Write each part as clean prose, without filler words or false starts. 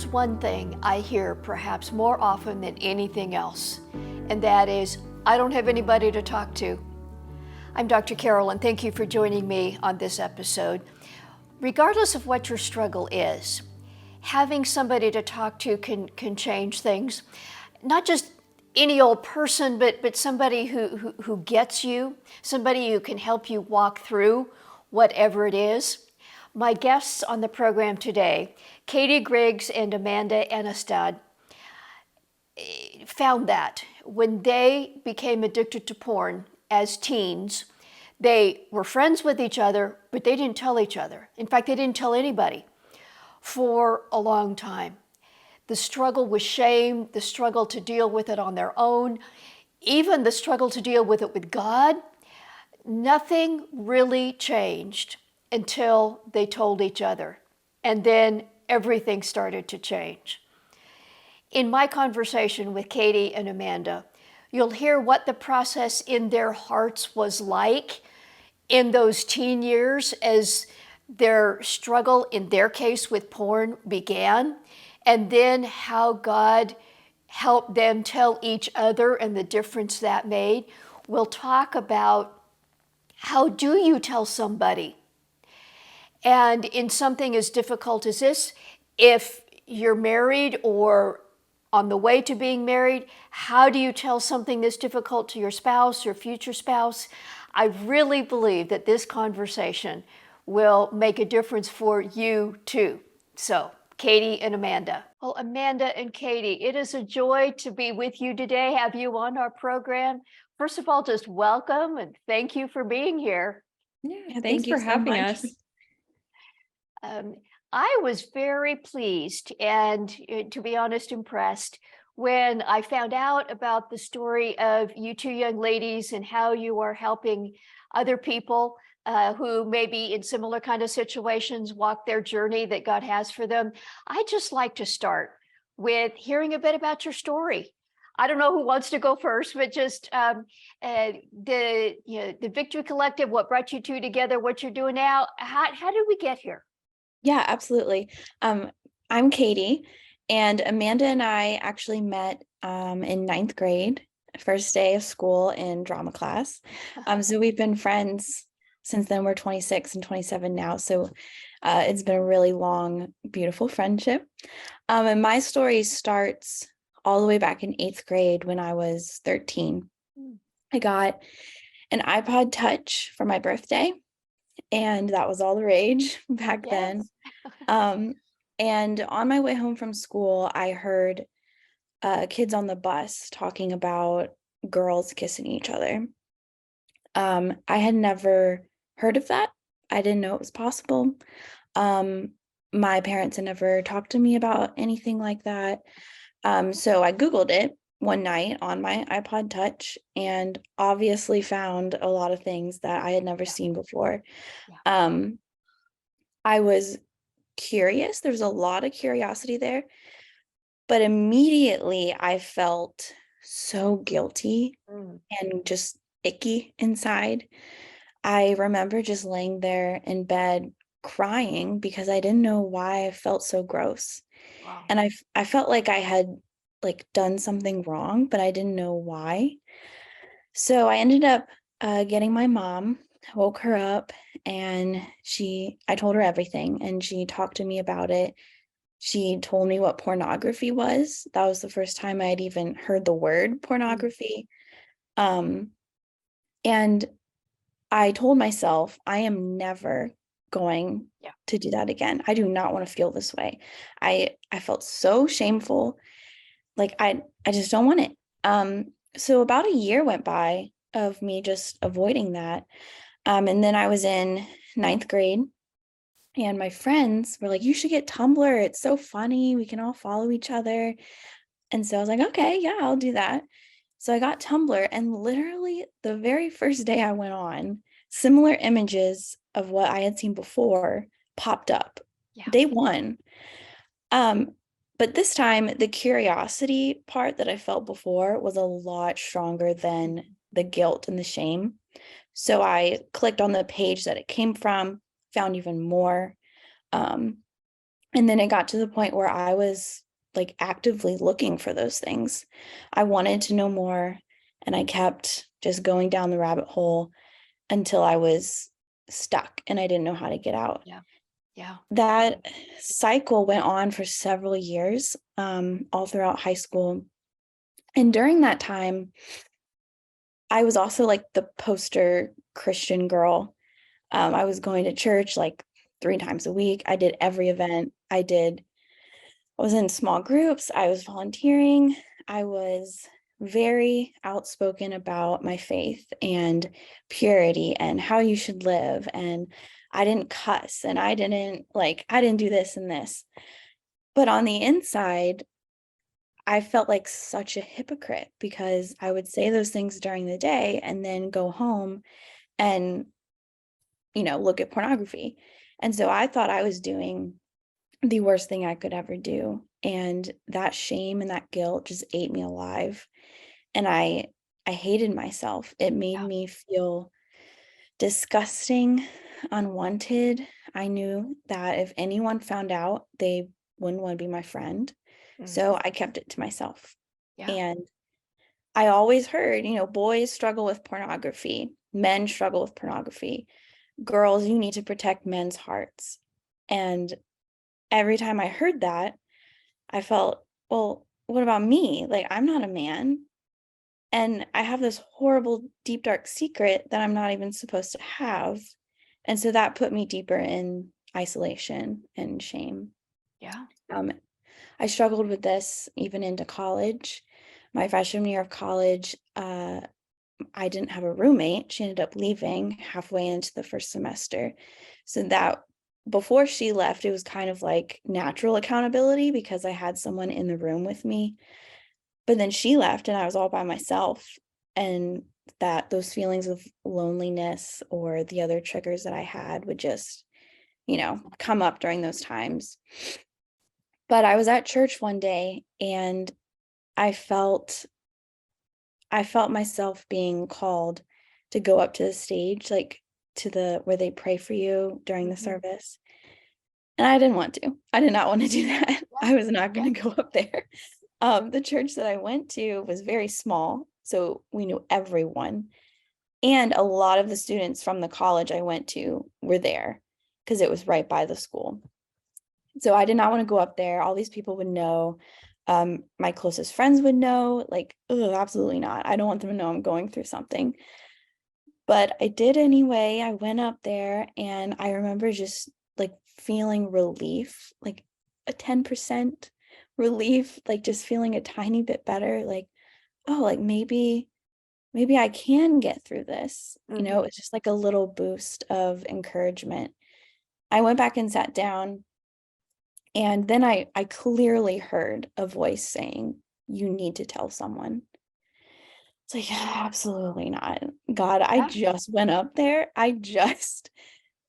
there's one thing I hear perhaps more often than anything else, and that is, I don't have anybody to talk to. I'm Dr. Carol, and thank you for joining me on this episode. Regardless of what your struggle is, having somebody to talk to can change things. Not just any old person, but somebody who gets you, somebody who can help you walk through whatever it is. My guests on the program today, Katie Griggs and Amanda Aanestad, found that when they became addicted to porn as teens, they were friends with each other, but they didn't tell each other. In fact, they didn't tell anybody for a long time. The struggle with shame, the struggle to deal with it on their own, even the struggle to deal with it with God, nothing really changed until they told each other. And then everything started to change. In my conversation with Katie and Amanda, you'll hear what the process in their hearts was like in those teen years as their struggle, in their case with porn, began, and then how God helped them tell each other and the difference that made. We'll talk about how do you tell somebody? And in something as difficult as this, if you're married or on the way to being married, how do you tell something this difficult to your spouse or future spouse? I really believe that this conversation will make a difference for you too. So, Katie and Amanda. Well, Amanda and Katie, it is a joy to be with you today, have you on our program. First of all, just welcome and thank you for being here. Yeah, thanks for having us. I was very pleased and, to be honest, impressed when I found out about the story of you two young ladies and how you are helping other people who may be in similar kind of situations walk their journey that God has for them. I'd just like to start with hearing a bit about your story. I don't know who wants to go first, but just the Victory Collective, what brought you two together, what you're doing now. How did we get here? Yeah, absolutely. I'm Katie, and Amanda and I actually met in ninth grade, first day of school in drama class. So we've been friends since then. We're 26 and 27 now. So it's been a really long, beautiful friendship. And my story starts all the way back in 8th grade when I was 13. I got an iPod Touch for my birthday. And that was all the rage back then. And on my way home from school, I heard kids on the bus talking about girls kissing each other. I had never heard of that. I didn't know it was possible. My parents had never talked to me about anything like that. So I Googled it one night on my iPod Touch and obviously found a lot of things that I had never seen before. I was curious. There was a lot of curiosity there, but immediately I felt so guilty and just icky inside. I remember just laying there in bed crying because I didn't know why I felt so gross. Wow. And I felt like I had done something wrong, but I didn't know why. So I ended up getting my mom, woke her up, and I told her everything, and she talked to me about it. She told me what pornography was. That was the first time I had even heard the word pornography. And I told myself, I am never going to do that again. I do not want to feel this way. I felt so shameful. I just don't want it. So about a year went by of me just avoiding that. And then I was in 9th grade and my friends were like, you should get Tumblr. It's so funny. We can all follow each other. And so I was like, okay, yeah, I'll do that. So I got Tumblr, and literally the very first day I went on, similar images of what I had seen before popped up. Day one. But this time, the curiosity part that I felt before was a lot stronger than the guilt and the shame. So I clicked on the page that it came from, found even more. And then it got to the point where I was like actively looking for those things. I wanted to know more, and I kept just going down the rabbit hole until I was stuck and I didn't know how to get out. Yeah. Yeah. That cycle went on for several years, all throughout high school. And during that time, I was also like the poster Christian girl. I was going to church like 3 times a week. I did every event. I was in small groups. I was volunteering. I was very outspoken about my faith and purity and how you should live. And I didn't cuss and I didn't do this and this. But on the inside, I felt like such a hypocrite because I would say those things during the day and then go home and, look at pornography. And so I thought I was doing the worst thing I could ever do. And that shame and that guilt just ate me alive. And I hated myself. It made Yeah. me feel disgusting, unwanted. I knew that if anyone found out, they wouldn't want to be my friend. Mm. So I kept it to myself. Yeah. And I always heard, boys struggle with pornography, men struggle with pornography. Girls, you need to protect men's hearts. And every time I heard that, I felt, well, what about me? Like, I'm not a man. And I have this horrible, deep, dark secret that I'm not even supposed to have. And so that put me deeper in isolation and shame. Yeah. Um, I struggled with this even into college. My freshman year of college, I didn't have a roommate. She ended up leaving halfway into the first semester. So that before she left, it was kind of like natural accountability because I had someone in the room with me. But then she left and I was all by myself. And that those feelings of loneliness or the other triggers that I had would just, come up during those times. But I was at church one day and I felt I felt myself being called to go up to the stage, like to the where they pray for you during the Mhm. service. And I didn't want to. I did not want to do that. Yeah. I was not going to go up there. The church that I went to was very small, so we knew everyone. And a lot of the students from the college I went to were there because it was right by the school. So I did not want to go up there. All these people would know. My closest friends would know. Like, oh, absolutely not. I don't want them to know I'm going through something. But I did anyway. I went up there and I remember just like feeling relief, like a 10% relief, like just feeling a tiny bit better. Like, oh, like maybe I can get through this. Mhm. It's just like a little boost of encouragement. I went back and sat down. And then I clearly heard a voice saying, you need to tell someone. It's like, absolutely not. God, I Yeah. just went up there. I just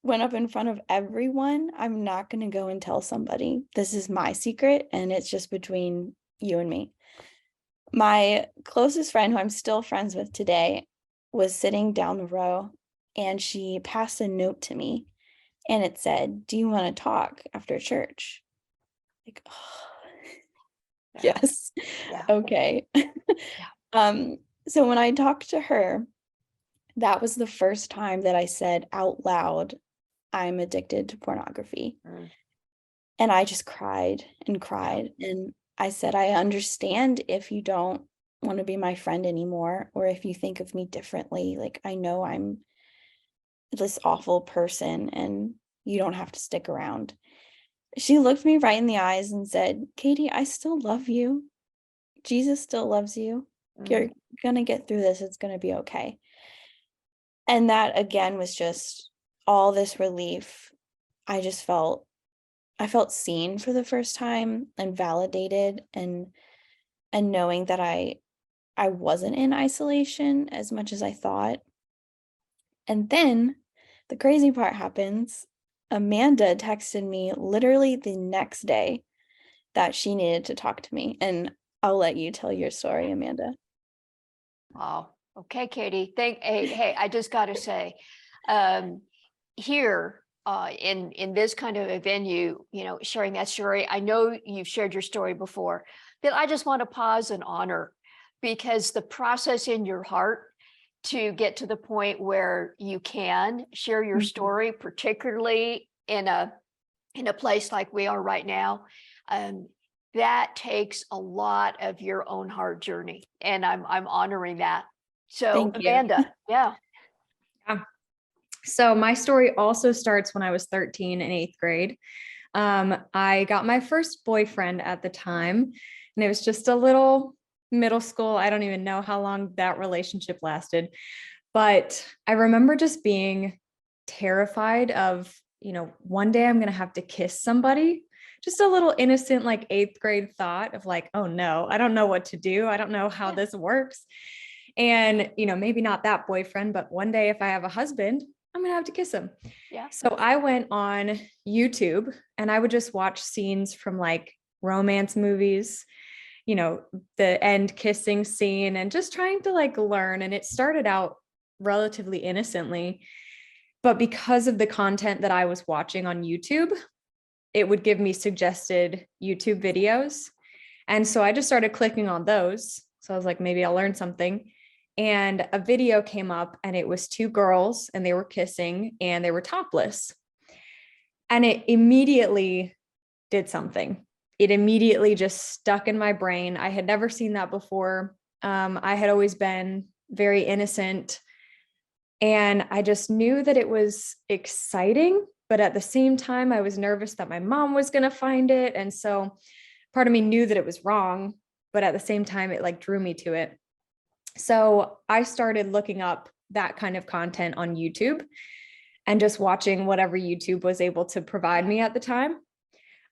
went up in front of everyone. I'm not going to go and tell somebody. This is my secret, and it's just between you and me. My closest friend, who I'm still friends with today, was sitting down the row, and she passed a note to me, and it said, do you want to talk after church? Like, oh, Yeah. yes. Yeah. Okay. Yeah. Um, so when I talked to her, that was the first time that I said out loud, I'm addicted to pornography. Mm. And I just cried and Yeah. cried. And I said, I understand if you don't want to be my friend anymore, or if you think of me differently. Like, I know I'm this awful person and you don't have to stick around. She looked me right in the eyes and said, Katie, I still love you. Jesus still loves you. You're Mhm. going to get through this. It's going to be okay. And that again was just all this relief. I felt seen for the first time and validated and knowing that I wasn't in isolation as much as I thought. And then the crazy part happens. Amanda texted me literally the next day that she needed to talk to me. And I'll let you tell your story, Amanda. Wow. Okay, Katie. Hey, I just got to say, um, here in this kind of a venue, sharing that story. I know you've shared your story before, but I just want to pause and honor, because the process in your heart to get to the point where you can share your Mhm. story, particularly in a place like we are right now, um, that takes a lot of your own hard journey, and I'm honoring that. So, Thank you. Amanda, yeah. Yeah. So my story also starts when I was 13 in eighth grade. I got my first boyfriend at the time, and it was just a little middle school. I don't even know how long that relationship lasted, but I remember just being terrified of, one day I'm going to have to kiss somebody. Just a little innocent, like eighth grade thought of like, oh no, I don't know what to do. I don't know how Yeah. this works. And, maybe not that boyfriend, but one day if I have a husband, I'm going to have to kiss him. Yeah. So I went on YouTube and I would just watch scenes from like romance movies, the end kissing scene, and just trying to like learn. And it started out relatively innocently, but because of the content that I was watching on YouTube, it would give me suggested YouTube videos. And so I just started clicking on those. So I was like, maybe I'll learn something. And a video came up and it was two girls and they were kissing and they were topless. And it immediately did something. It immediately just stuck in my brain. I had never seen that before. I had always been very innocent. And I just knew that it was exciting, but at the same time, I was nervous that my mom was going to find it. And so part of me knew that it was wrong, but at the same time, it like drew me to it. So I started looking up that kind of content on YouTube and just watching whatever YouTube was able to provide me at the time.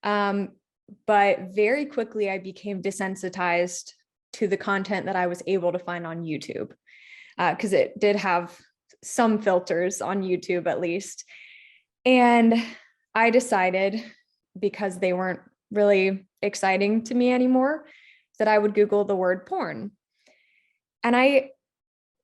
But very quickly, I became desensitized to the content that I was able to find on YouTube, because it did have some filters on YouTube at least. And I decided, because they weren't really exciting to me anymore, that I would Google the word porn. And I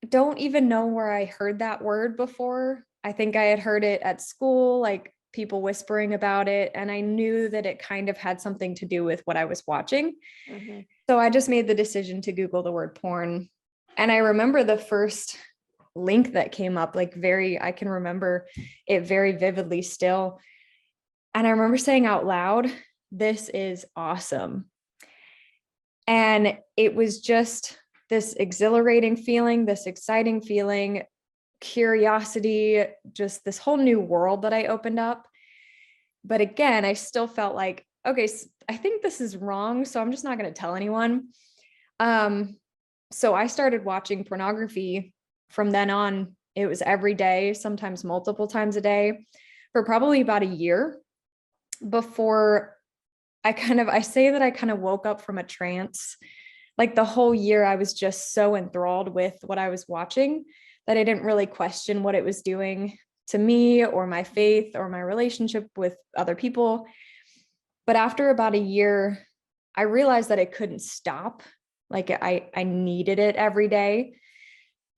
don't even know where I heard that word before. I think I had heard it at school, like people whispering about it. And I knew that it kind of had something to do with what I was watching. Mm-hmm. So I just made the decision to Google the word porn. And I remember the first link that came up, I can remember it very vividly still. And I remember saying out loud, "This is awesome." And it was just this exhilarating feeling, this exciting feeling, curiosity, just this whole new world that I opened up. But again, I still felt like, okay, I think this is wrong, so I'm just not going to tell anyone. So I started watching pornography from then on. It was every day, sometimes multiple times a day, for probably about a year before I say that I kind of woke up from a trance. Like the whole year, I was just so enthralled with what I was watching that I didn't really question what it was doing to me or my faith or my relationship with other people. But after about a year, I realized that I couldn't stop. Like I needed it every day.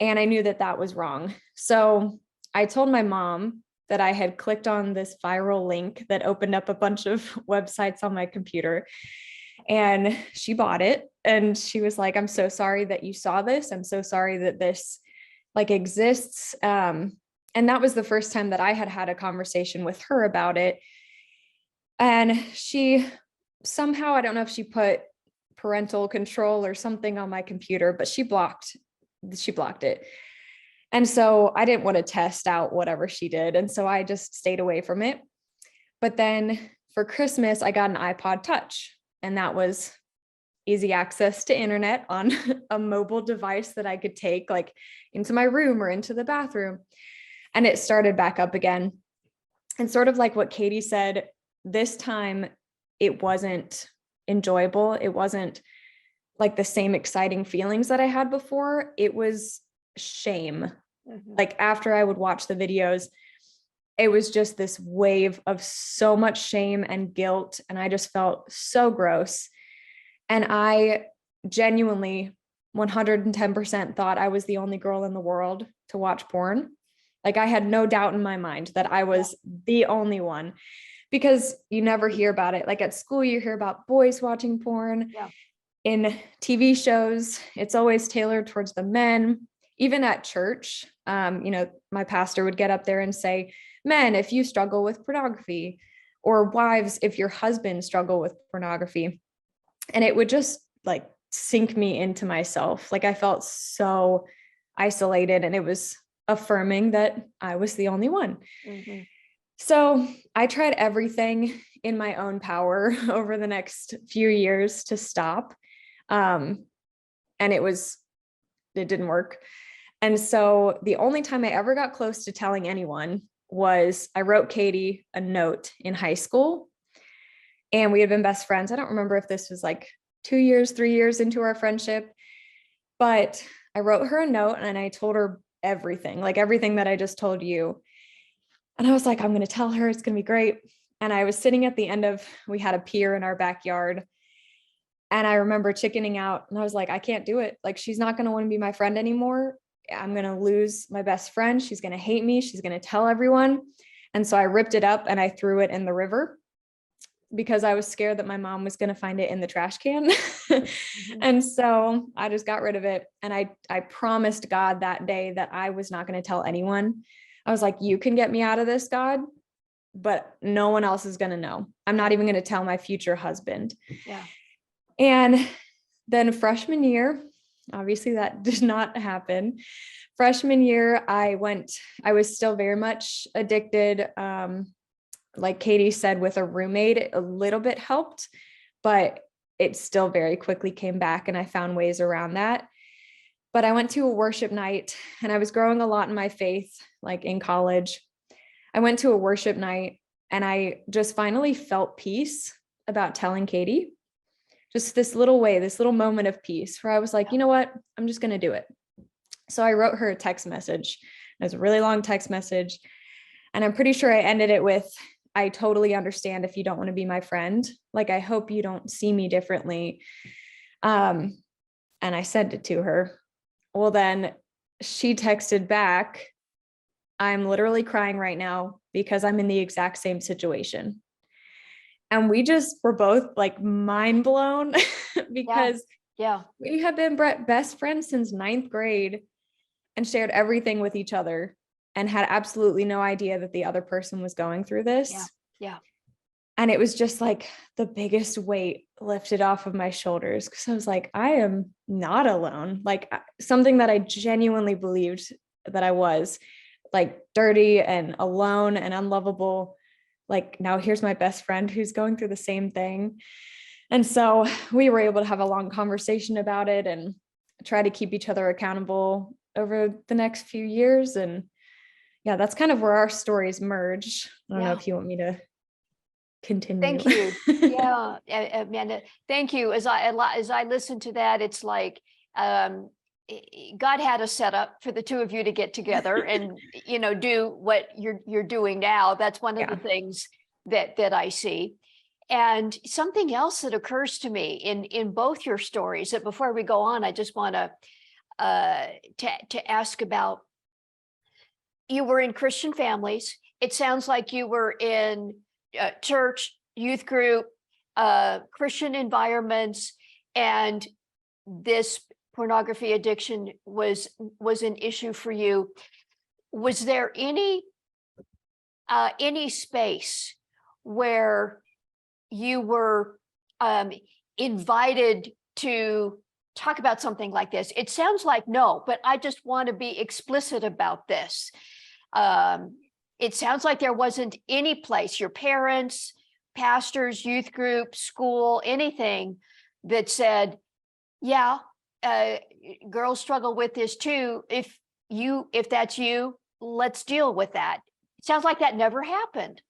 And I knew that that was wrong. So I told my mom that I had clicked on this viral link that opened up a bunch of websites on my computer. And she bought it. And she was like, "I'm so sorry that you saw this. I'm so sorry that this like exists." And that was the first time that I had had a conversation with her about it. And she somehow, I don't know if she put parental control or something on my computer, but she blocked it. And so I didn't want to test out whatever she did. And so I just stayed away from it. But then for Christmas, I got an iPod Touch, and that was easy access to internet on a mobile device that I could take like into my room or into the bathroom. And it started back up again. And sort of like what Katie said, this time it wasn't enjoyable. It wasn't like the same exciting feelings that I had before. It was shame. Mm-hmm. Like after I would watch the videos, it was just this wave of so much shame and guilt. And I just felt so gross. And I genuinely 110% thought I was the only girl in the world to watch porn. Like I had no doubt in my mind that I was the only one, because you never hear about it. Like at school, you hear about boys watching porn. Yeah. In TV shows, it's always tailored towards the men. Even at church, my pastor would get up there and say, men, if you struggle with pornography, or wives, if your husband struggle with pornography. And it would just like sink me into myself. Like I felt so isolated, and it was affirming that I was the only one. Mm-hmm. So I tried everything in my own power over the next few years to stop. And it didn't work. And so the only time I ever got close to telling anyone was I wrote Katie a note in high school, and we had been best friends. I don't remember if this was like 2 years, 3 years into our friendship, but I wrote her a note and I told her everything, like everything that I just told you. And I was like, I'm going to tell her, it's going to be great. And I was sitting at the end we had a pier in our backyard. And I remember chickening out, and I was like, I can't do it. Like, she's not going to want to be my friend anymore. I'm going to lose my best friend. She's going to hate me. She's going to tell everyone. And so I ripped it up and I threw it in the river, because I was scared that my mom was going to find it in the trash can. Mm-hmm. And so I just got rid of it. And I promised God that day that I was not going to tell anyone. I was like, you can get me out of this, God, but no one else is going to know. I'm not even going to tell my future husband. Yeah. And then freshman year, obviously that did not happen. Freshman year, I was still very much addicted. Like Katie said, with a roommate, a little bit helped, but it still very quickly came back, and I found ways around that. But I went to a worship night, and I was growing a lot in my faith, like in college. I went to a worship night, and I just finally felt peace about telling Katie. Just this little moment of peace where I was like, you know what? I'm just going to do it. So I wrote her a text message. It was a really long text message. And I'm pretty sure I ended it with, I totally understand if you don't want to be my friend. Like, I hope you don't see me differently. And I sent it to her. Well, then she texted back, I'm literally crying right now because I'm in the exact same situation. And we just were both like mind blown because we had been best friends since 9th grade and shared everything with each other and had absolutely no idea that the other person was going through this. Yeah. And it was just like the biggest weight lifted off of my shoulders, because I was like, I am not alone. Like, something that I genuinely believed that I was, like, dirty and alone and unlovable. Like, now here's my best friend who's going through the same thing. And so we were able to have a long conversation about it and try to keep each other accountable over the next few years. And yeah, that's kind of where our stories merge. I don't know if you want me to continue. Thank you. Yeah, Amanda, thank you. As I listen to that, it's like God had a setup for the two of you to get together and do what you're doing now. That's one of the things that I see. And something else that occurs to me in both your stories, that before we go on, I just want to ask about. You were in Christian families. It sounds like you were in church, youth group, Christian environments, and this pornography addiction was an issue for you. Was there any space where you were invited to talk about something like this? It sounds like no, but I just want to be explicit about this. It sounds like there wasn't any place, your parents, pastors, youth group, school, anything that said, yeah, girls struggle with this too. If that's you, let's deal with that. It sounds like that never happened.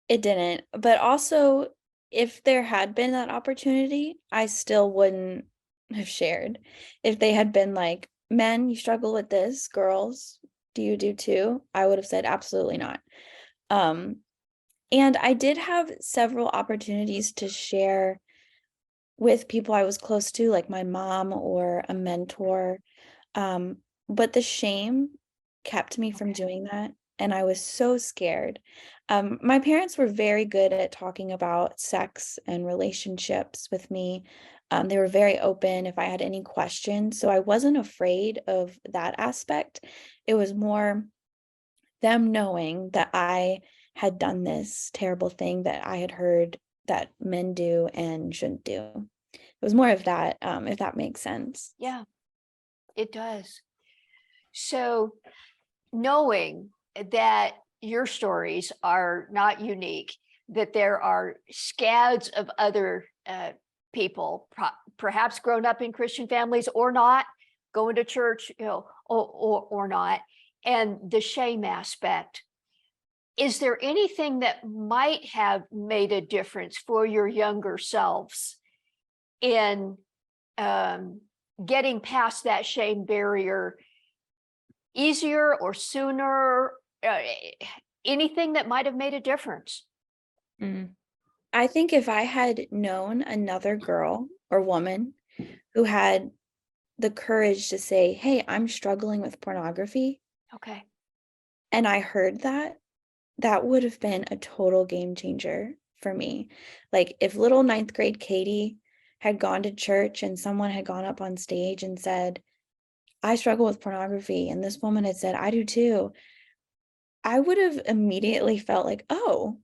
It didn't. But also, if there had been that opportunity, I still wouldn't have shared. If they had been like, men, you struggle with this, girls, do you do too? I would have said absolutely not. And I did have several opportunities to share with people I was close to, like my mom or a mentor. But the shame kept me from Okay. doing that. And I was so scared. My parents were very good at talking about sex and relationships with me. They were very open if I had any questions. So I wasn't afraid of that aspect. It was more them knowing that I had done this terrible thing that I had heard that men do and shouldn't do. It was more of that, if that makes sense. Yeah, it does. So knowing that your stories are not unique, that there are scads of other people, perhaps grown up in Christian families or not, going to church, or not, and the shame aspect. Is there anything that might have made a difference for your younger selves in getting past that shame barrier easier or sooner? Anything that might have made a difference? Mm. I think if I had known another girl or woman who had the courage to say, "Hey, I'm struggling with pornography," Okay. and I heard that, that would have been a total game changer for me. Like if little ninth grade Katie had gone to church and someone had gone up on stage and said, "I struggle with pornography," and this woman had said, "I do too," I would have immediately felt like, oh,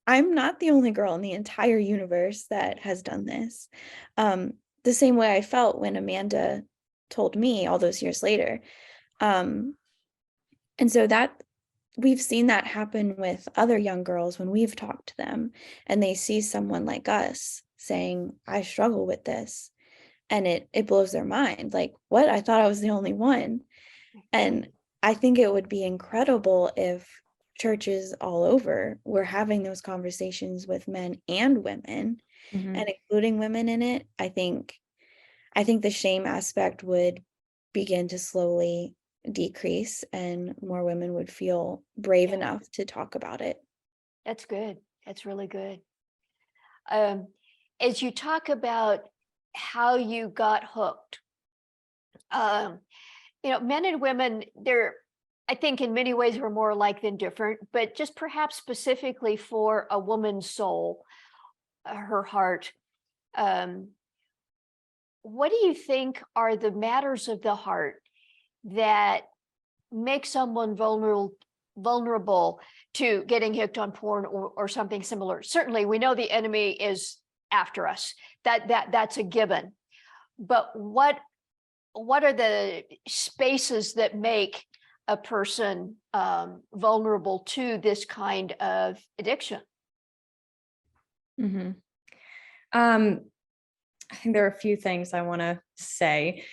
I'm not the only girl in the entire universe that has done this. The same way I felt when Amanda told me all those years later. Um, and so that we've seen that happen with other young girls when we've talked to them and they see someone like us saying, "I struggle with this." And it blows their mind. Like, what? I thought I was the only one. And I think it would be incredible if churches all over were having those conversations with men and women Mhm. and including women in it. I think the shame aspect would begin to slowly decrease and more women would feel brave Yeah, enough to talk about it. that's good. That's really good. Um, as you talk about how you got hooked, um, men and women, I think in many ways we're more alike than different, but just perhaps specifically for a woman's soul, her heart. Um, what do you think are the matters of the heart that make someone vulnerable to getting hooked on porn or something similar? Certainly, we know the enemy is after us. That's a given. But what are the spaces that make a person vulnerable to this kind of addiction? Mhm. Um, I think there are a few things I want to say.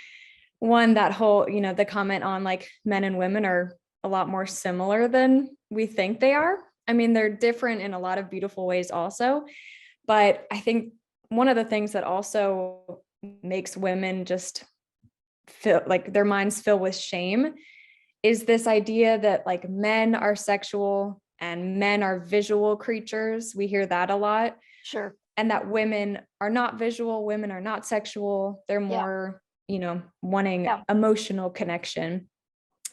One, that whole, the comment on like men and women are a lot more similar than we think they are. I mean, they're different in a lot of beautiful ways also, but I think one of the things that also makes women just feel like their minds fill with shame is this idea that like men are sexual and men are visual creatures. We hear that a lot. Sure. And that women are not visual, women are not sexual. They're Yeah. more, wanting Yeah. emotional connection.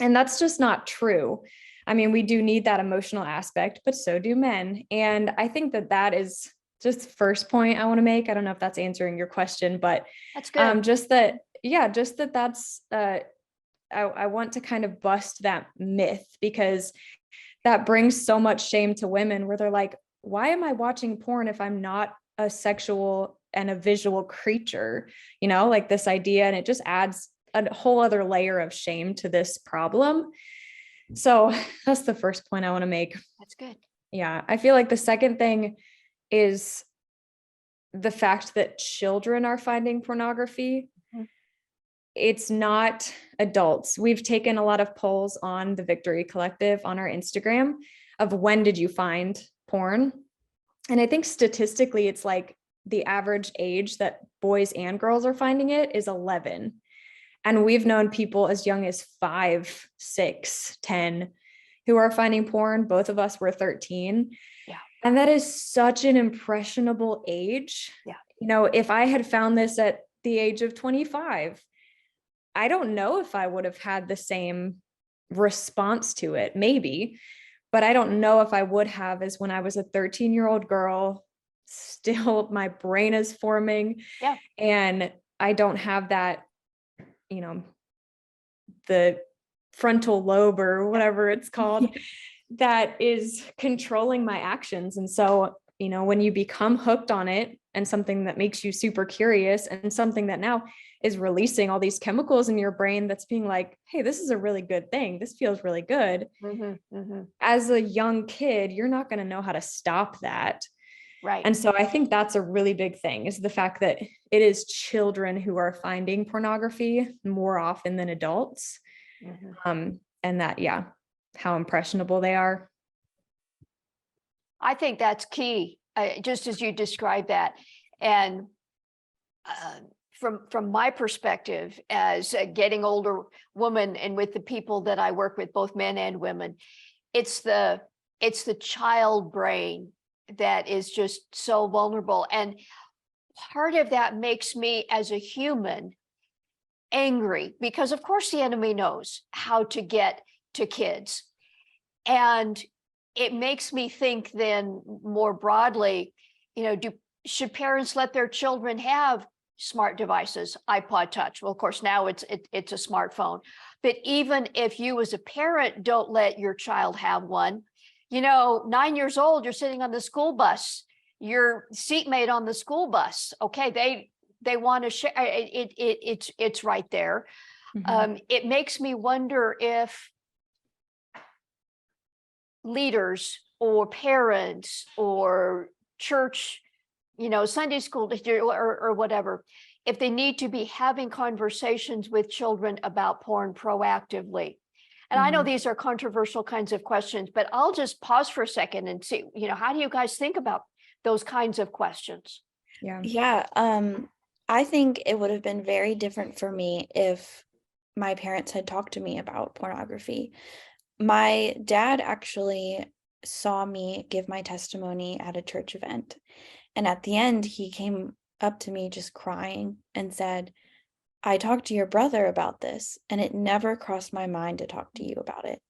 And that's just not true. I mean, we do need that emotional aspect, but so do men. And I think that that is just the first point I want to make. I don't know if that's answering your question, but That's good. just that, yeah, just that that's, I want to kind of bust that myth because that brings so much shame to women where they're like, why am I watching porn if I'm not a sexual and a visual creature? Like this idea, and it just adds a whole other layer of shame to this problem. So that's the first point I want to make. That's good. Yeah. I feel like the second thing is the fact that children are finding pornography. Mhm. It's not adults. We've taken a lot of polls on the Victory Collective on our Instagram of when did you find porn? And I think statistically, it's like the average age that boys and girls are finding it is 11. And we've known people as young as 5, 6, 10 who are finding porn. Both of us were 13. Yeah. And that is such an impressionable age. Yeah. If I had found this at the age of 25, I don't know if I would have had the same response to it, maybe, but I don't know if I would have as when I was a 13-year-old girl, still my brain is forming. Yeah. And I don't have that, you know, the frontal lobe or whatever it's called that is controlling my actions. And so, when you become hooked on it and something that makes you super curious and something that now is releasing all these chemicals in your brain that's being like, hey, this is a really good thing. This feels really good. As a young kid, you're not going to know how to stop that. Right. And so I think that's a really big thing, is the fact that it is children who are finding pornography more often than adults. And that, how impressionable they are. I think that's key, just as you described that. And from my perspective as a getting older woman, and with the people that I work with, both men and women, it's the child brain that is just so vulnerable. And part of that makes me as a human angry, because of course the enemy knows how to get to kids. And it makes me think then more broadly, should parents let their children have smart devices, iPod Touch? Well, of course, now it's a smartphone. But even if you as a parent don't let your child have one, 9 years old, you're sitting on the school bus, your seatmate on the school bus. Okay, they want to share. It's right there. It makes me wonder if leaders or parents or church, Sunday school teacher or whatever, if they need to be having conversations with children about porn proactively. And I know these are controversial kinds of questions, but I'll just pause for a second and see, how do you guys think about those kinds of questions? Yeah. I think it would have been very different for me if my parents had talked to me about pornography. My dad actually saw me give my testimony at a church event. And at the end, he came up to me just crying and said, I talked to your brother about this, and it never crossed my mind to talk to you about it.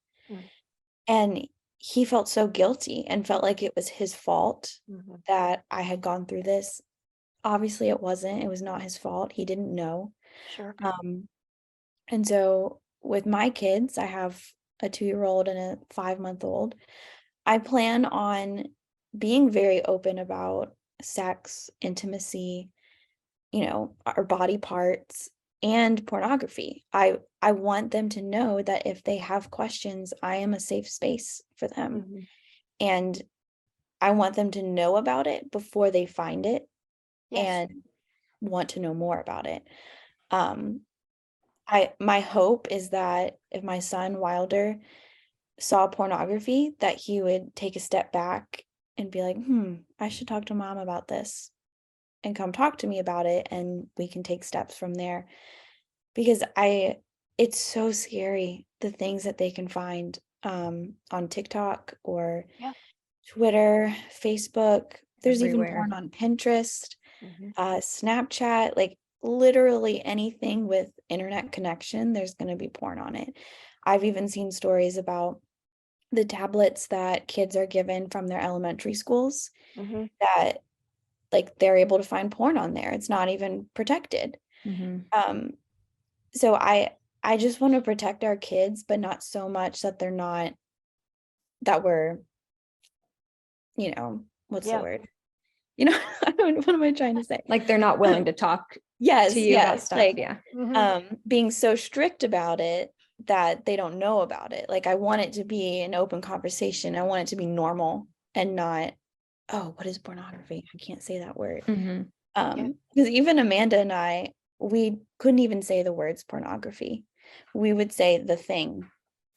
And he felt so guilty and felt like it was his fault that I had gone through this. Obviously, it wasn't. It was not his fault. He didn't know. Sure. And so with my kids, I have a 2-year-old and a 5-month-old. I plan on being very open about sex, intimacy, our body parts, and pornography. I want them to know that if they have questions, I am a safe space for them. And I want them to know about it before they find it and want to know more about it. My hope is that if my son Wilder saw pornography, that he would take a step back and be like, I should talk to mom about this, and come talk to me about it, and we can take steps from there. Because it's so scary, the things that they can find on TikTok or Twitter, Facebook. There's even porn on Pinterest, Snapchat, like literally anything with internet connection, there's going to be porn on it. I've even seen stories about the tablets that kids are given from their elementary schools that like they're able to find porn on there. It's not even protected. So I just want to protect our kids, but not so much that they're not, that we're, what's the word? What am I trying to say? Like they're not willing to talk to you about stuff. Like, being so strict about it that they don't know about it. Like I want it to be an open conversation. I want it to be normal and not, oh, what is pornography? I can't say that word. Because even Amanda and I, we couldn't even say the words pornography. We would say the thing.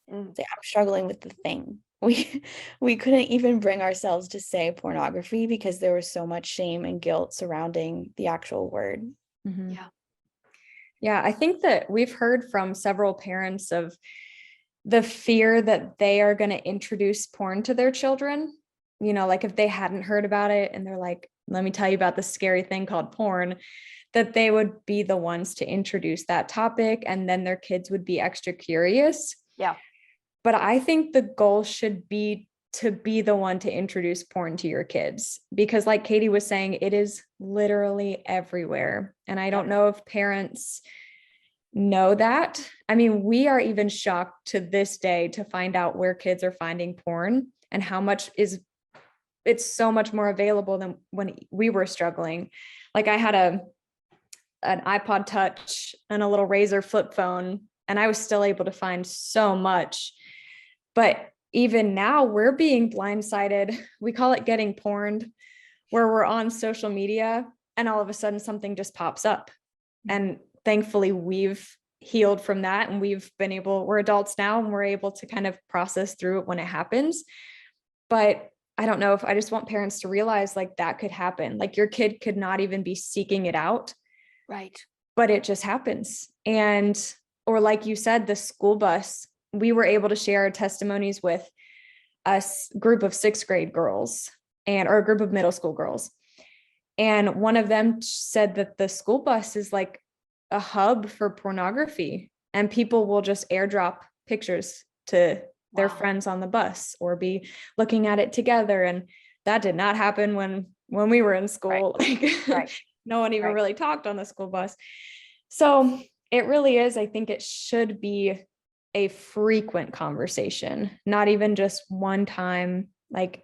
Say, I'm struggling with the thing. We couldn't even bring ourselves to say pornography because there was so much shame and guilt surrounding the actual word. Yeah, I think that we've heard from several parents of the fear that they are going to introduce porn to their children. Like if they hadn't heard about it and they're like, let me tell you about this scary thing called porn, that they would be the ones to introduce that topic, and then their kids would be extra curious. But I think the goal should be to be the one to introduce porn to your kids, because like Katie was saying, it is literally everywhere. And I don't know if parents know that. I mean, we are even shocked to this day to find out where kids are finding porn and how much it's so much more available than when we were struggling. Like I had an iPod Touch and a little Razor flip phone, and I was still able to find so much. But even now we're being blindsided. We call it getting porned, where we're on social media and all of a sudden something just pops up. And thankfully we've healed from that, and we're adults now, and we're able to kind of process through it when it happens. But I don't know, if I just want parents to realize like that could happen. Like your kid could not even be seeking it out. Right. But it just happens. And, or like you said, the school bus, we were able to share our testimonies with a group of 6th grade girls or a group of middle school girls. And one of them said that the school bus is like a hub for pornography, and people will just airdrop pictures to their friends on the bus or be looking at it together. And that did not happen when we were in school. Like, no one even really talked on the school bus. So it really is, I think it should be a frequent conversation, not even just one time. Like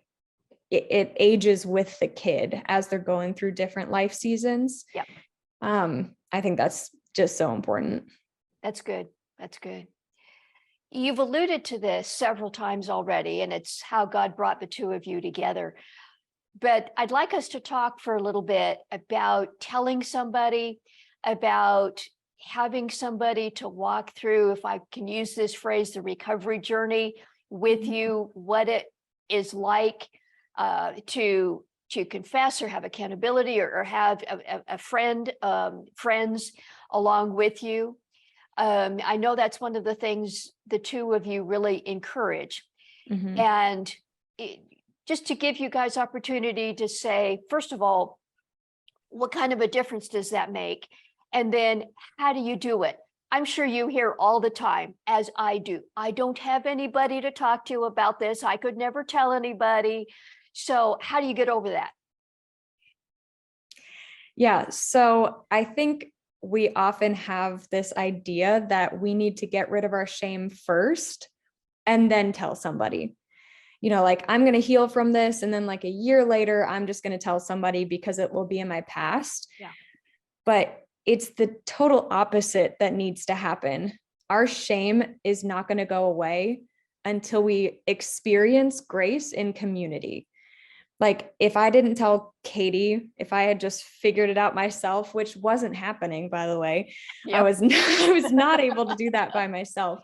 it ages with the kid as they're going through different life seasons. Yep. I think that's just so important. That's good. That's good. You've alluded to this several times already, and it's how God brought the two of you together. But I'd like us to talk for a little bit about telling somebody, about having somebody to walk through, if I can use this phrase, the recovery journey with you, what it is like to confess or have accountability, or have a friend, friends along with you. I know that's one of the things the two of you really encourage. Mm-hmm. And just to give you guys opportunity to say, first of all, what kind of a difference does that make? And then how do you do it? I'm sure you hear all the time, as I do, I don't have anybody to talk to about this. I could never tell anybody. So how do you get over that? Yeah. So I think we often have this idea that we need to get rid of our shame first and then tell somebody. You know, like I'm going to heal from this, and then like a year later, I'm just going to tell somebody because it will be in my past. Yeah. But it's the total opposite that needs to happen. Our shame is not going to go away until we experience grace in community. Like if I didn't tell Katie, if I had just figured it out myself, which wasn't happening, by the way, I was not able to do that by myself.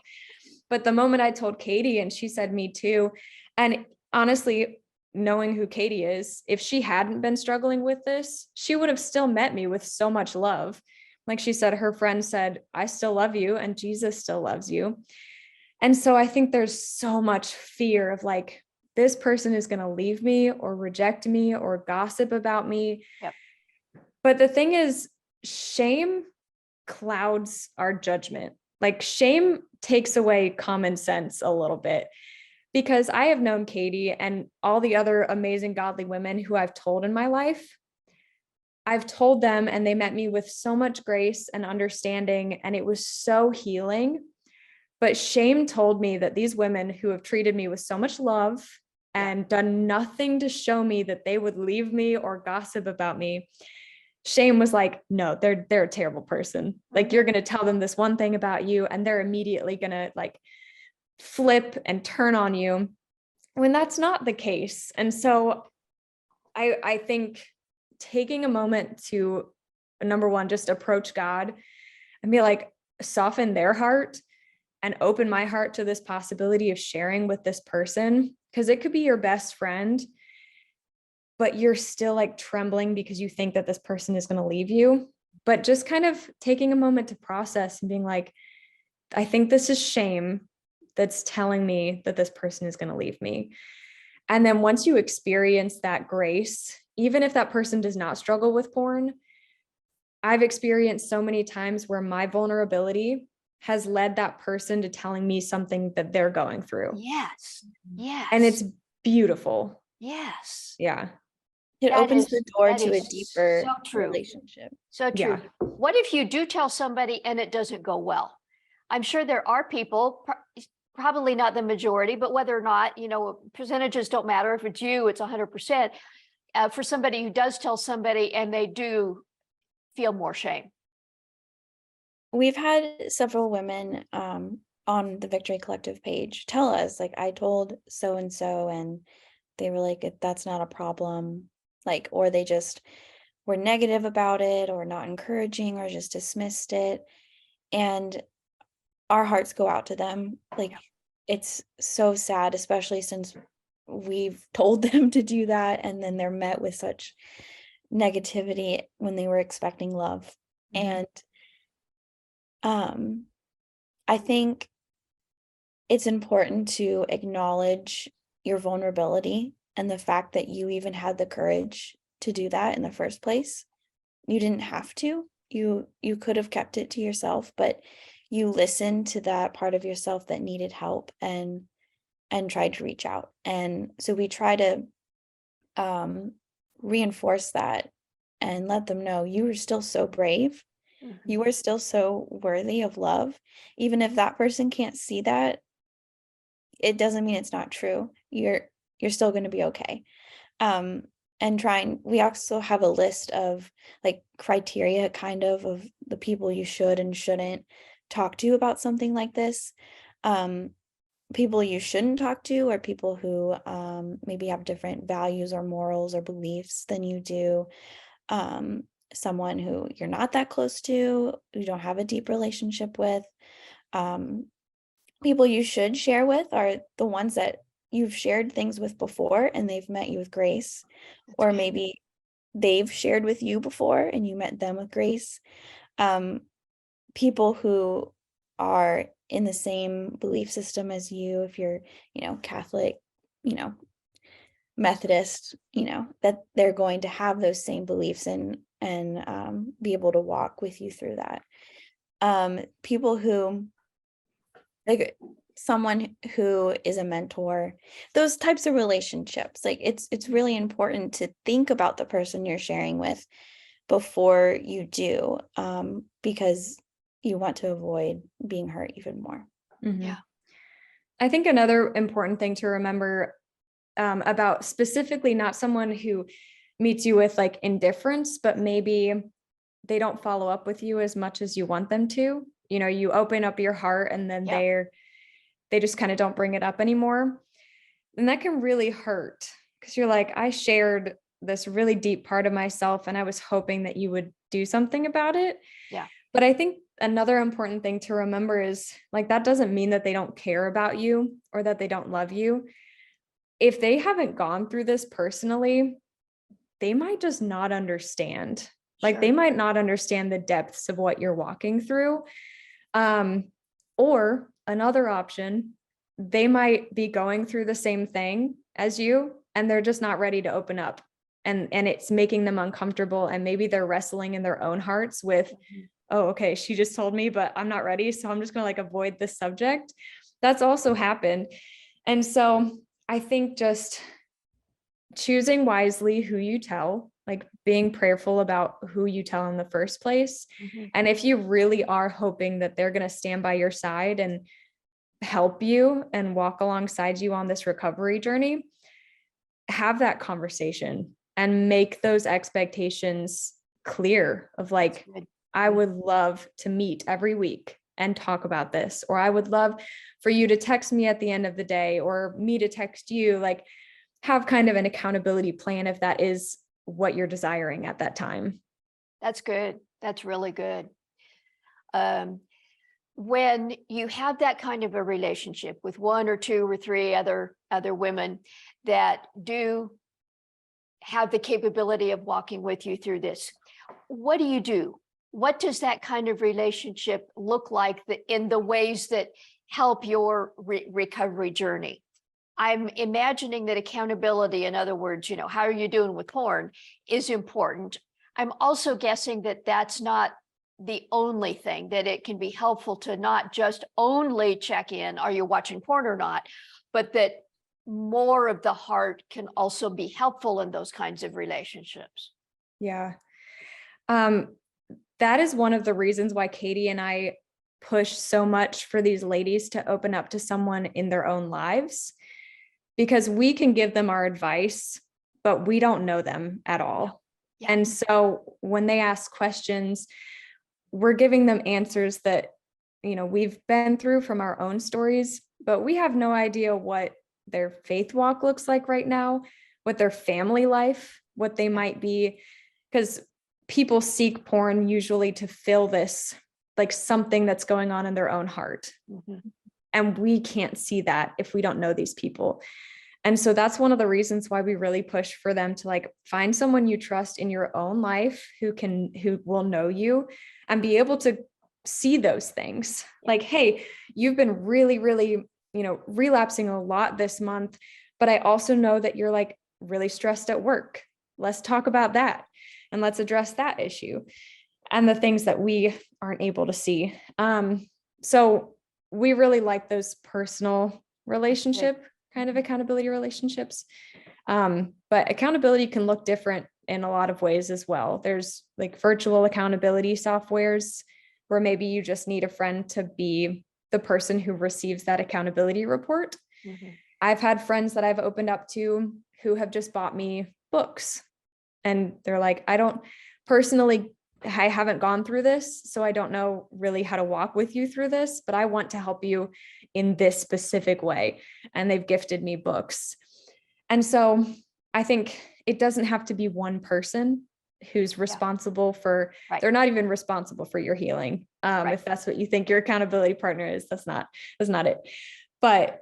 But the moment I told Katie and she said me too, and honestly, knowing who Katie is, if she hadn't been struggling with this, she would have still met me with so much love. Like she said, her friend said, I still love you and Jesus still loves you. And so I think there's so much fear of like, this person is going to leave me or reject me or gossip about me. Yep. But the thing is, shame clouds our judgment. Like shame takes away common sense a little bit, because I have known Katie and all the other amazing godly women who I've told in my life. I've told them and they met me with so much grace and understanding, and it was so healing. But shame told me that these women who have treated me with so much love and done nothing to show me that they would leave me or gossip about me, shame was like, no, they're a terrible person. Like you're going to tell them this one thing about you and they're immediately going to like flip and turn on you, when that's not the case. And so I think taking a moment to, number one, just approach God and be like, soften their heart and open my heart to this possibility of sharing with this person, because it could be your best friend, but you're still like trembling because you think that this person is going to leave you. But just kind of taking a moment to process and being like, I think this is shame that's telling me that this person is going to leave me. And then once you experience that grace, even if that person does not struggle with porn, I've experienced so many times where my vulnerability has led that person to telling me something that they're going through. Yes. Yes. And it's beautiful. yes. Yeah. It That opens is- the door that to a is deeper so true. relationship. So true. Yeah. What if you do tell somebody and it doesn't go well? I'm sure there are people, probably not the majority, but whether or not, percentages don't matter. If it's you, it's 100%. For somebody who does tell somebody and they do feel more shame. We've had several women on the Victory Collective page tell us, like, I told so and so, and they were like, that's not a problem. Like, or they just were negative about it, or not encouraging, or just dismissed it. And our hearts go out to them. Like, it's so sad, especially since we've told them to do that, and then they're met with such negativity when they were expecting love. And I think it's important to acknowledge your vulnerability and the fact that you even had the courage to do that in the first place. You didn't have to. You could have kept it to yourself, but you listened to that part of yourself that needed help and tried to reach out. And so we try to reinforce that and let them know you were still so brave. You are still so worthy of love. Even if that person can't see that, it doesn't mean it's not true. You're still going to be okay. And we also have a list of like criteria kind of the people you should and shouldn't talk to about something like this. People you shouldn't talk to are people who maybe have different values or morals or beliefs than you do. Someone who you're not that close to, you don't have a deep relationship with. People you should share with are the ones that you've shared things with before and they've met you with grace, or maybe they've shared with you before and you met them with grace. People who are in the same belief system as you, if you're, Catholic, Methodist, that they're going to have those same beliefs and be able to walk with you through that. People who, like someone who is a mentor, those types of relationships, like it's really important to think about the person you're sharing with before you do, because you want to avoid being hurt even more. Yeah. I think another important thing to remember about specifically not someone who meets you with like indifference, but maybe they don't follow up with you as much as you want them to. You open up your heart and then they just kind of don't bring it up anymore. And that can really hurt because you're like, I shared this really deep part of myself and I was hoping that you would do something about it. Yeah. But I think another important thing to remember is like, that doesn't mean that they don't care about you or that they don't love you. If they haven't gone through this personally, they might just not understand. Like they might not understand the depths of what you're walking through. Or another option, they might be going through the same thing as you and they're just not ready to open up. And it's making them uncomfortable. And maybe they're wrestling in their own hearts with, oh, okay, she just told me, but I'm not ready. So I'm just going to like avoid this subject. That's also happened. And so I think just choosing wisely who you tell, like being prayerful about who you tell in the first place. And if you really are hoping that they're going to stand by your side and help you and walk alongside you on this recovery journey, have that conversation and make those expectations clear of like, I would love to meet every week and talk about this, or I would love for you to text me at the end of the day or me to text you, like have kind of an accountability plan if that is what you're desiring at that time. That's good. That's really good. When you have that kind of a relationship with one or two or three other women that do have the capability of walking with you through this, what do? What does that kind of relationship look like in the ways that help your recovery journey? I'm imagining that accountability, in other words, how are you doing with porn, is important. I'm also guessing that that's not the only thing, that it can be helpful to not just only check in, are you watching porn or not, but that more of the heart can also be helpful in those kinds of relationships. Yeah. That is one of the reasons why Katie and I push so much for these ladies to open up to someone in their own lives, because we can give them our advice, but we don't know them at all. Yeah. And so when they ask questions, we're giving them answers that, we've been through from our own stories, but we have no idea what their faith walk looks like right now, what their family life, what they might be, because people seek porn usually to fill this, like something that's going on in their own heart. Mm-hmm. And we can't see that if we don't know these people. And so that's one of the reasons why we really push for them to like find someone you trust in your own life who will know you and be able to see those things. Like, hey, you've been really, really, relapsing a lot this month, but I also know that you're like really stressed at work. Let's talk about that. And let's address that issue and the things that we aren't able to see. So we really like those personal relationship kind of accountability relationships. But accountability can look different in a lot of ways as well. There's like virtual accountability softwares where maybe you just need a friend to be the person who receives that accountability report. Mm-hmm. I've had friends that I've opened up to who have just bought me books. And they're like, I haven't gone through this, so I don't know really how to walk with you through this, but I want to help you in this specific way. And they've gifted me books. And so I think it doesn't have to be one person who's responsible for, they're not even responsible for your healing. If that's what you think your accountability partner is, that's not it. But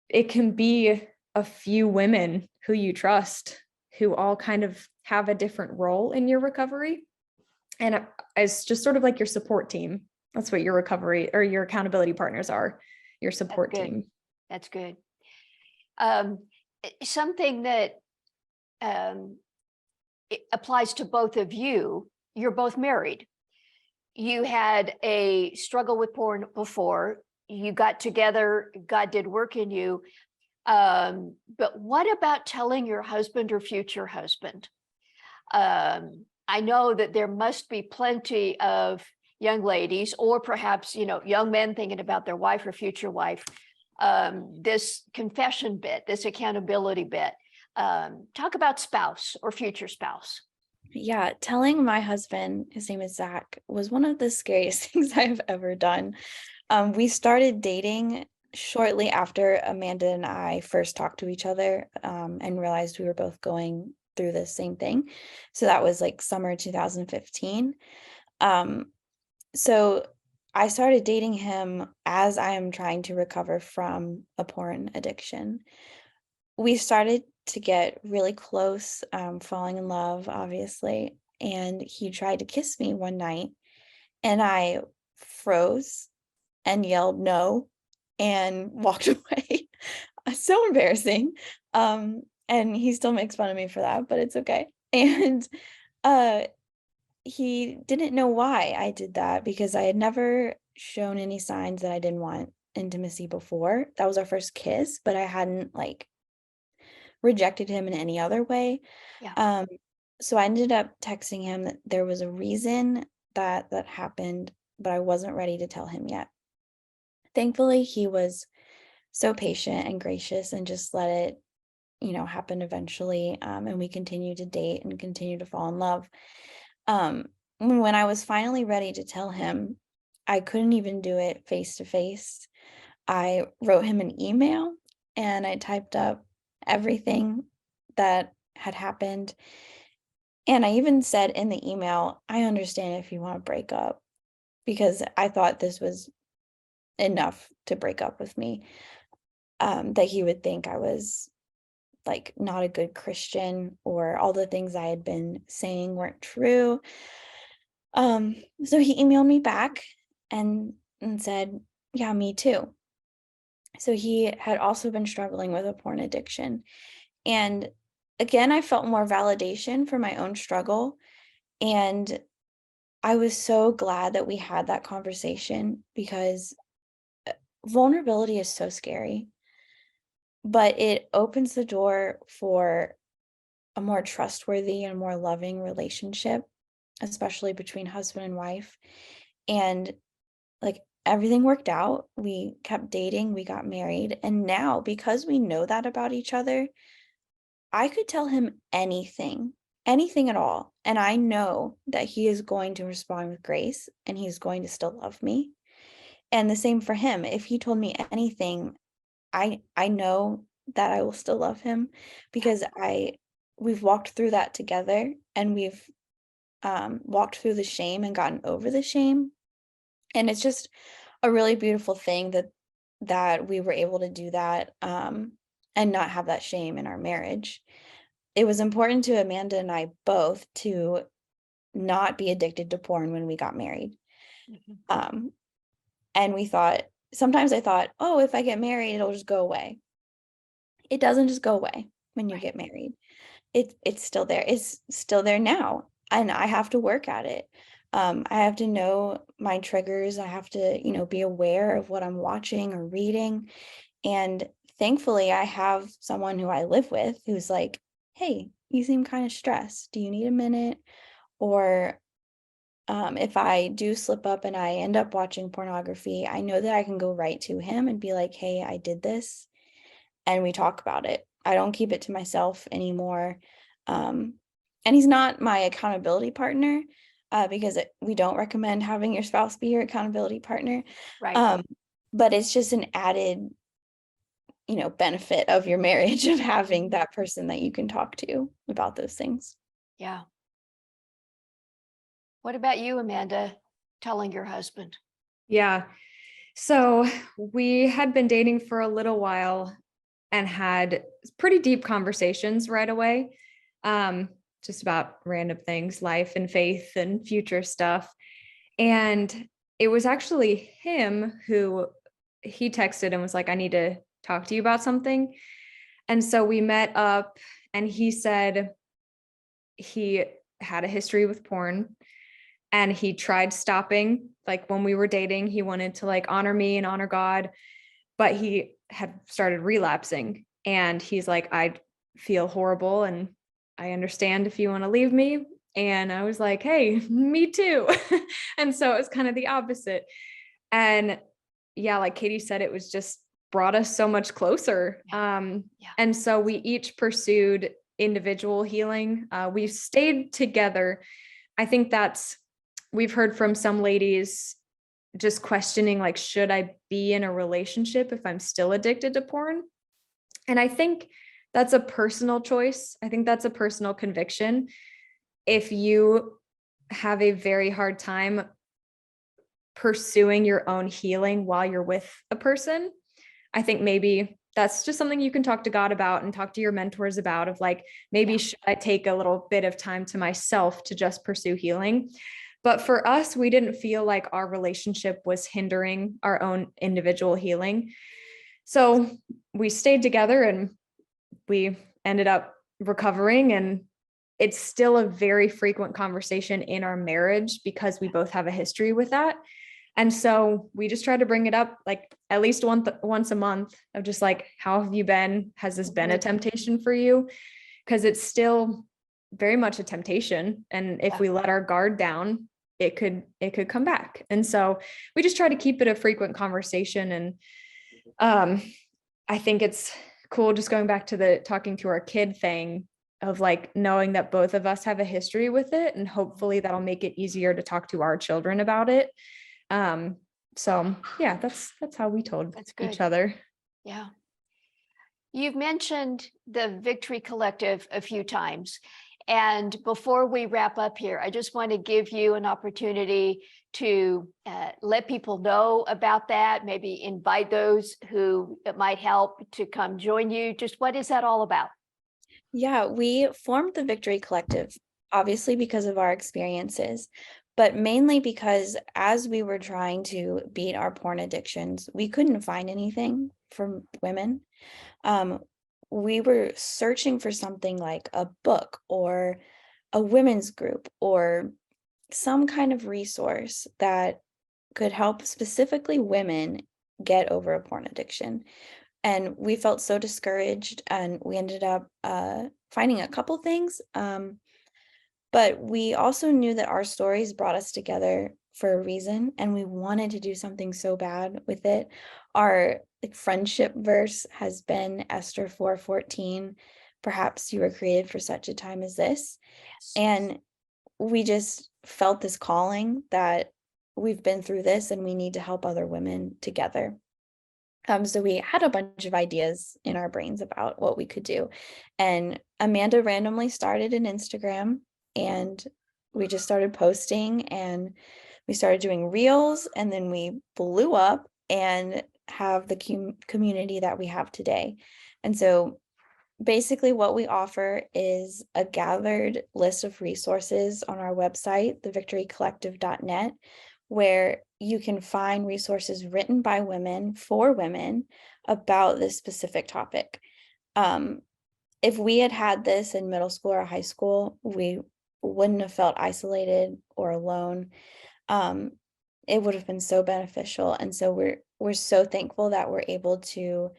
it can be a few women who you trust, who all kind of have a different role in your recovery. And it's just sort of like your support team. That's what your recovery or your accountability partners are, your support team. That's good. Something that it applies to both of you, you're both married. You had a struggle with porn before. You got together, God did work in you. But what about telling your husband or future husband? I know that there must be plenty of young ladies, or perhaps, young men thinking about their wife or future wife, this confession bit, this accountability bit. Talk about spouse or future spouse. Yeah, telling my husband, his name is Zach, was one of the scariest things I have ever done. We started dating shortly after Amanda and I first talked to each other, and realized we were both going through the same thing. So that was like summer 2015. So I started dating him as I am trying to recover from a porn addiction. We started to get really close, falling in love, obviously. And he tried to kiss me one night, and I froze and yelled no and walked away. So embarrassing. And he still makes fun of me for that, but it's okay. And he didn't know why I did that, because I had never shown any signs that I didn't want intimacy before. That was our first kiss, but I hadn't like rejected him in any other way. Yeah. So I ended up texting him that there was a reason that happened, but I wasn't ready to tell him yet. Thankfully, he was so patient and gracious and just let it, happen eventually. And we continued to date and continue to fall in love. When I was finally ready to tell him, I couldn't even do it face to face. I wrote him an email and I typed up everything that had happened. And I even said in the email, I understand if you want to break up, because I thought this was enough to break up with me. That he would think I was like not a good Christian, or all the things I had been saying weren't true. So he emailed me back and said, yeah, me too. So he had also been struggling with a porn addiction. And again, I felt more validation for my own struggle. And I was so glad that we had that conversation because vulnerability is so scary, but it opens the door for a more trustworthy and more loving relationship, especially between husband and wife. And like everything worked out. We kept dating, we got married. And now, because we know that about each other, I could tell him anything, anything at all. And I know that he is going to respond with grace and he's going to still love me. And the same for him. If he told me anything, I know that I will still love him because we've walked through that together, and we've walked through the shame and gotten over the shame. And it's just a really beautiful thing that we were able to do that, and not have that shame in our marriage. It was important to Amanda and I both to not be addicted to porn when we got married. Mhm. And we thought, sometimes I thought, oh, if I get married, it'll just go away. It doesn't just go away when you Right. get married. It's still there. It's still there now, and I have to work at it. I have to know my triggers. I have to, be aware of what I'm watching or reading. And thankfully, I have someone who I live with who's like, "Hey, you seem kind of stressed. Do you need a minute?" Or if I do slip up and I end up watching pornography, I know that I can go right to him and be like, "Hey, I did this," and we talk about it. I don't keep it to myself anymore. Um, and he's not my accountability partner, because we don't recommend having your spouse be your accountability partner. Right. Um, but it's just an added, benefit of your marriage of having that person that you can talk to about those things. Yeah. What about you, Amanda, telling your husband? Yeah. So we had been dating for a little while and had pretty deep conversations right away. Um, just about random things, life and faith and future stuff. And it was actually him who he texted and was like, I need to talk to you about something. And so we met up, and he said he had a history with porn, and he tried stopping. Like when we were dating, he wanted to like honor me and honor God, but he had started relapsing. And he's like, I feel horrible and I understand if you want to leave me. And I was like, hey, me too. And so it was kind of the opposite. And yeah, like Katie said, it was just brought us so much closer. Yeah. And so we each pursued individual healing. We stayed together. I think we've heard from some ladies just questioning, like, should I be in a relationship if I'm still addicted to porn? And I think that's a personal choice. I think that's a personal conviction. If you have a very hard time pursuing your own healing while you're with a person, I think maybe that's just something you can talk to God about and talk to your mentors about, of like, maybe should I take a little bit of time to myself to just pursue healing? But for us, we didn't feel like our relationship was hindering our own individual healing. So we stayed together and we ended up recovering. And it's still a very frequent conversation in our marriage because we both have a history with that. And so we just try to bring it up like at least once a month, of just like, how have you been? Has this been a temptation for you? Because it's still very much a temptation. And if we let our guard down, it could come back. And so we just try to keep it a frequent conversation. And I think it's cool, just going back to the talking to our kid thing, of like knowing that both of us have a history with it, and hopefully that'll make it easier to talk to our children about it. So yeah, that's how we told each other. Yeah. You've mentioned the Victory Collective a few times. And before we wrap up here, I just want to give you an opportunity to let people know about that, maybe invite those who it might help to come join you. Just what is that all about? Yeah, we formed the Victory Collective, obviously because of our experiences, but mainly because as we were trying to beat our porn addictions, we couldn't find anything for women. We were searching for something like a book or a women's group or some kind of resource that could help specifically women get over a porn addiction. And we felt so discouraged, and we ended up finding a couple things. But we also knew that our stories brought us together for a reason, and we wanted to do something so bad with it. Our friendship verse has been Esther 4:14. Perhaps you were created for such a time as this. Yes. And we just felt this calling that we've been through this and we need to help other women together. So we had a bunch of ideas in our brains about what we could do. And Amanda randomly started an Instagram, and we just started posting, and we started doing reels, and then we blew up and have the community that we have today. And so basically what we offer is a gathered list of resources on our website, thevictorycollective.net, where you can find resources written by women for women about this specific topic. If we had had this in middle school or high school, we wouldn't have felt isolated or alone. It would have been so beneficial. And so we're so thankful that we're able to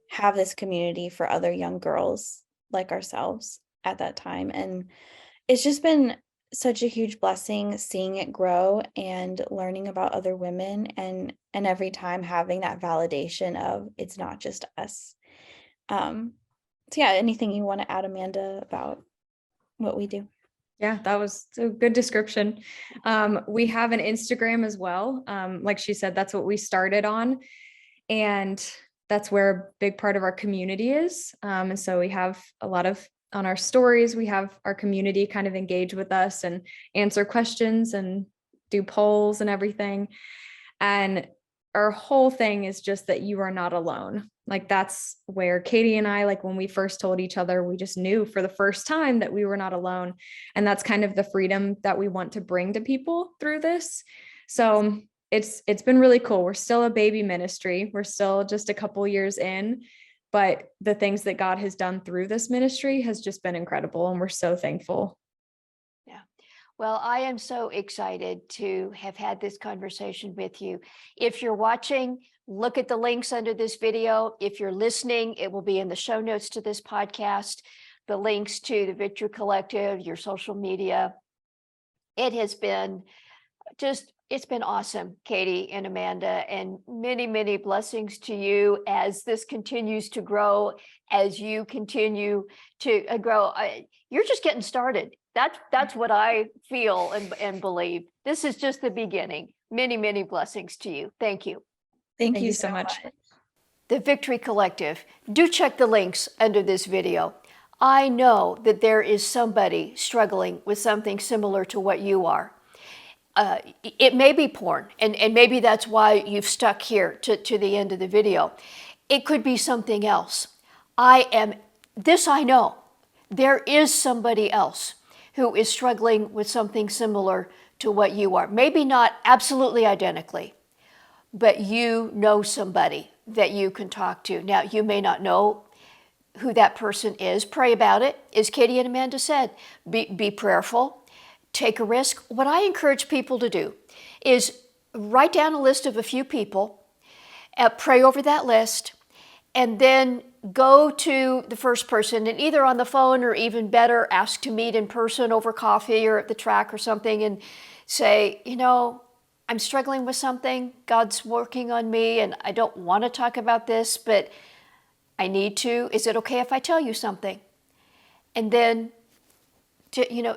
have this community for other young girls like ourselves at that time. And it's just been such a huge blessing seeing it grow and learning about other women, and every time having that validation of it's not just us. So yeah, anything you want to add, Amanda, about what we do? Yeah, that was a good description. We have an Instagram as well. Like she said, that's what we started on. And that's where a big part of our community is. And so we have a lot of, on our stories, we have our community kind of engage with us and answer questions and do polls and everything. And our whole thing is just that you are not alone. Like that's where Katie and I, like when we first told each other, we just knew for the first time that we were not alone. And that's kind of the freedom that we want to bring to people through this. So it's been really cool. We're still a baby ministry. We're still just a couple years in, but the things that God has done through this ministry has just been incredible. And we're so thankful. Yeah. Well, I am so excited to have had this conversation with you. If you're watching, look at the links under this video. If you're listening, it will be in the show notes to this podcast, the links to the Victory Collective, your social media. It has been it's been awesome, Katie and Amanda, and many, many blessings to you as this continues to grow, as you continue to grow. You're just getting started. That's what I feel and believe. This is just the beginning. Many, many blessings to you. Thank you. Thank you so much. The Victory Collective. Do check the links under this video. I know that there is somebody struggling with something similar to what you are. It may be porn, and maybe that's why you've stuck here to the end of the video. It could be something else. I know, there is somebody else who is struggling with something similar to what you are. Maybe not absolutely identically, but you know somebody that you can talk to. Now, you may not know who that person is. Pray about it. As Katie and Amanda said, be prayerful. Take a risk. What I encourage people to do is write down a list of a few people, pray over that list, and then go to the first person and either on the phone or even better, ask to meet in person over coffee or at the track or something and say, I'm struggling with something. God's working on me and I don't want to talk about this, but I need to. Is it okay if I tell you something? And then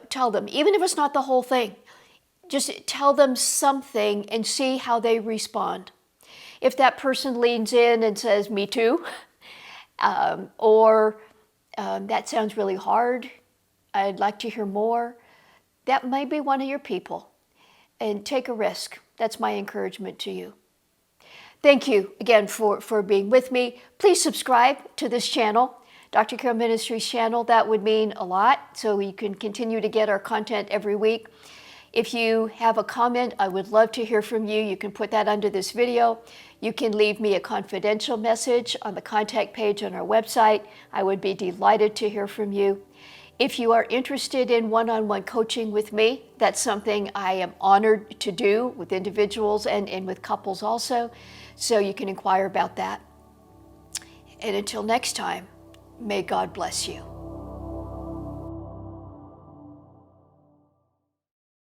tell them, even if it's not the whole thing, just tell them something and see how they respond. If that person leans in and says, me too, or that sounds really hard, I'd like to hear more, that might be one of your people. And take a risk. That's my encouragement to you. Thank you again for being with me. Please subscribe to this channel, Dr. Carol Ministries channel. That would mean a lot, so you can continue to get our content every week. If you have a comment, I would love to hear from you. You can put that under this video. You can leave me a confidential message on the contact page on our website. I would be delighted to hear from you. If you are interested in one-on-one coaching with me, that's something I am honored to do with individuals and with couples also. So you can inquire about that. And until next time, may God bless you.